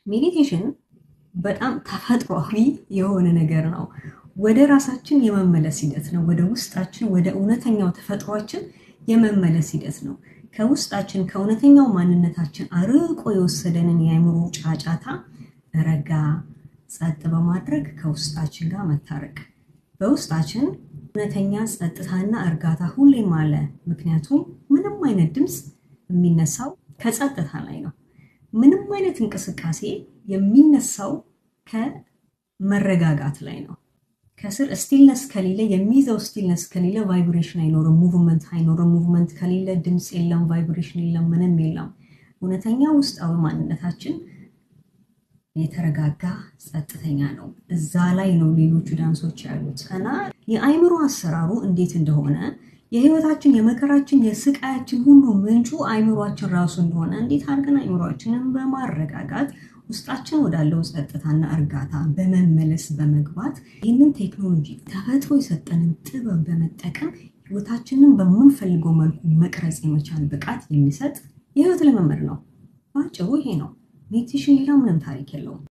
ሜዲቴሽን በጣም ተፈጥሯዊ የሆነ ነገር ነው። ወደ ራሳችን የመመለስ ሂደት ነው። ወደ ውስጣችን፣ ወደ እውነተኛው ተፈጥሯችን የመመለስ ሂደት ነው። ከውስጣችን ከእውነተኛው ማንነታችን አርቆ የወሰደንን የአእምሮ ጫጫታ ረጋ ጸጥ በማድረግ ከውስጣችን ጋር መታረቅ። በውስጣችን እውነተኛ ጸጥታና እርጋታ ሁሌም አለ። ምክንያቱም ምንም አይነት ድምፅ የሚነሳው ከጸጥታ ላይ ነው። ምንም አይነት እንቅስቃሴ የሚነሳው ከመረጋጋት ላይ ነው። ከስር ስቲልነስ ከሌለ፣ የሚይዘው ስቲልነስ ከሌለ ቫይብሬሽን አይኖርም፣ ሙቭመንት አይኖርም። ሙቭመንት ከሌለ ድምፅ የለም፣ ቫይብሬሽን የለም፣ ምንም የለም። እውነተኛ ውስጣዊ ማንነታችን የተረጋጋ ጸጥተኛ ነው። እዛ ላይ ነው ሌሎቹ ዳንሶች ያሉት እና የአእምሮ አሰራሩ እንዴት እንደሆነ የህይወታችን የመከራችን የስቃያችን ሁሉ ምንጩ አእምሯችን ራሱ እንደሆነ እንዴት አድርገን አእምሯችንን በማረጋጋት ውስጣችን ወዳለው ጸጥታና እርጋታ በመመለስ በመግባት ይህንን ቴክኖሎጂ ተፈጥሮ የሰጠንን ጥበብ በመጠቀም ህይወታችንን በምንፈልገው መልኩ መቅረጽ የመቻል ብቃት የሚሰጥ የህይወት ልምምድ ነው። ባጭሩ ይሄ ነው። ሜዲቴሽን ሌላ ምንም ታሪክ የለውም።